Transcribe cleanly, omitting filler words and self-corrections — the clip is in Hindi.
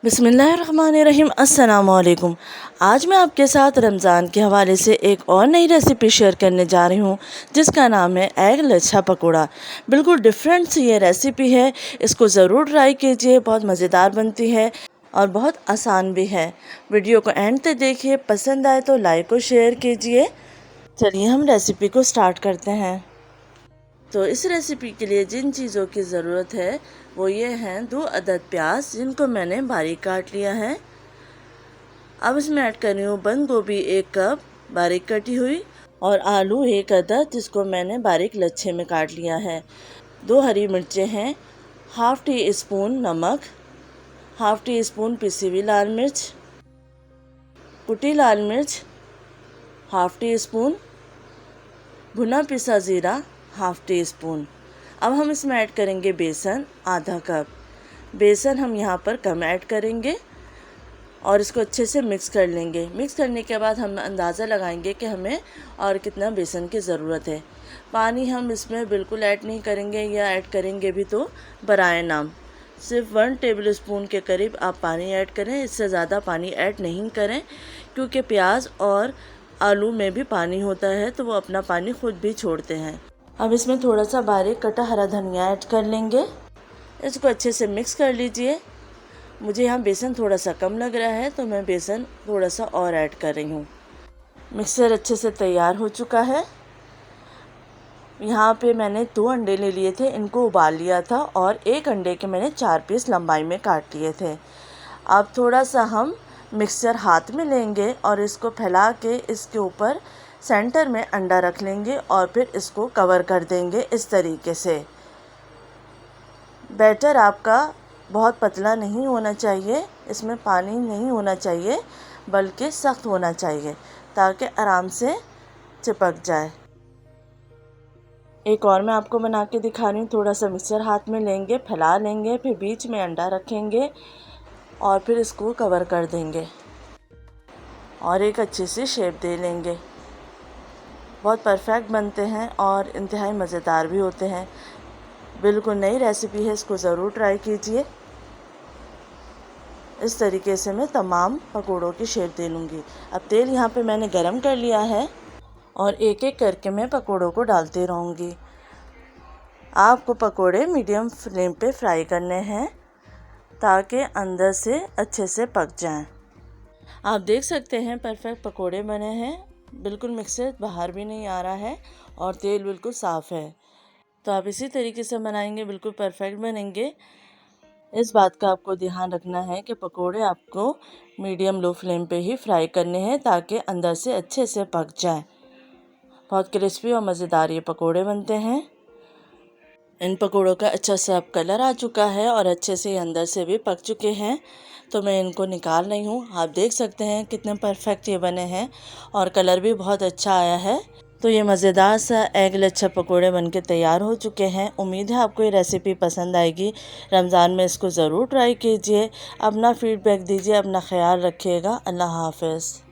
बिस्मिल्लाहिर्रहमानिर्रहीम। अस्सलाम वालेकुम। आज मैं आपके साथ रमज़ान के हवाले से एक और नई रेसिपी शेयर करने जा रही हूँ जिसका नाम है एग लच्छा पकोड़ा। बिल्कुल डिफरेंट सी ये रेसिपी है, इसको ज़रूर ट्राई कीजिए। बहुत मज़ेदार बनती है और बहुत आसान भी है। वीडियो को एंड तक देखिए, पसंद आए तो लाइक और शेयर कीजिए। चलिए हम रेसिपी को स्टार्ट करते हैं। तो इस रेसिपी के लिए जिन चीज़ों की ज़रूरत है वो ये हैं 2 अदद प्याज जिनको मैंने बारीक काट लिया है। अब इसमें ऐड कर रही हूँ बंद गोभी 1 कप बारीक कटी हुई और आलू 1 अदद जिसको मैंने बारीक लच्छे में काट लिया है। 2 हरी मिर्चें हैं, हाफ़ टी स्पून नमक, हाफ़ टी स्पून पिसी हुई लाल मिर्च, कुटी लाल मिर्च, हाफ़ टी स्पून भुना पिसा ज़ीरा, हाफ़ टी स्पून। अब हम इसमें ऐड करेंगे बेसन आधा कप। बेसन हम यहाँ पर कम ऐड करेंगे और इसको अच्छे से मिक्स कर लेंगे। मिक्स करने के बाद हम अंदाज़ा लगाएंगे कि हमें और कितना बेसन की ज़रूरत है। पानी हम इसमें बिल्कुल ऐड नहीं करेंगे, या ऐड करेंगे भी तो बराए नाम। सिर्फ 1 टेबल स्पून के करीब आप पानी ऐड करें, इससे ज़्यादा पानी ऐड नहीं करें क्योंकि प्याज और आलू में भी पानी होता है तो वो अपना पानी खुद भी छोड़ते हैं। अब इसमें थोड़ा सा बारीक कटा हरा धनिया ऐड कर लेंगे। इसको अच्छे से मिक्स कर लीजिए। मुझे यहाँ बेसन थोड़ा सा कम लग रहा है तो मैं बेसन थोड़ा सा और ऐड कर रही हूँ। मिक्सर अच्छे से तैयार हो चुका है। यहाँ पे मैंने 2 अंडे ले लिए थे, इनको उबाल लिया था और 1 अंडे के मैंने 4 पीस लंबाई में काट लिए थे। अब थोड़ा सा हम मिक्सचर हाथ में लेंगे और इसको फैला के इसके ऊपर सेंटर में अंडा रख लेंगे और फिर इसको कवर कर देंगे इस तरीके से। बैटर आपका बहुत पतला नहीं होना चाहिए, इसमें पानी नहीं होना चाहिए बल्कि सख्त होना चाहिए ताकि आराम से चिपक जाए। एक और मैं आपको बना के दिखा रही हूँ। थोड़ा सा मिक्सर हाथ में लेंगे, फैला लेंगे, फिर बीच में अंडा रखेंगे और फिर इसको कवर कर देंगे और एक अच्छी सी शेप दे लेंगे। बहुत परफेक्ट बनते हैं और इंतहाई मज़ेदार भी होते हैं। बिल्कुल नई रेसिपी है, इसको ज़रूर ट्राई कीजिए। इस तरीके से मैं तमाम पकोड़ों की शेप दे लूँगी। अब तेल यहाँ पे मैंने गरम कर लिया है और एक एक करके मैं पकोड़ों को डालती रहूँगी। आपको पकोड़े मीडियम फ्लेम पे फ्राई करने हैं ताकि अंदर से अच्छे से पक जाएं। आप देख सकते हैं परफेक्ट पकोड़े बने हैं, बिल्कुल मिक्सर बाहर भी नहीं आ रहा है और तेल बिल्कुल साफ़ है। तो आप इसी तरीके से बनाएंगे, बिल्कुल परफेक्ट बनेंगे। इस बात का आपको ध्यान रखना है कि पकोड़े आपको मीडियम लो फ्लेम पे ही फ्राई करने हैं ताकि अंदर से अच्छे से पक जाए। बहुत क्रिस्पी और मज़ेदार ये पकोड़े बनते हैं। इन पकोड़ों का अच्छा सा अब कलर आ चुका है और अच्छे से अंदर से भी पक चुके हैं तो मैं इनको निकाल रही हूँ। आप देख सकते हैं कितने परफेक्ट ये बने हैं और कलर भी बहुत अच्छा आया है। तो ये मज़ेदार सा एग लच्छा पकोड़े बनके तैयार हो चुके हैं। उम्मीद है आपको ये रेसिपी पसंद आएगी। रमज़ान में इसको ज़रूर ट्राई कीजिए। अपना फीडबैक दीजिए, अपना ख्याल रखिएगा। अल्लाह हाफ़िज़।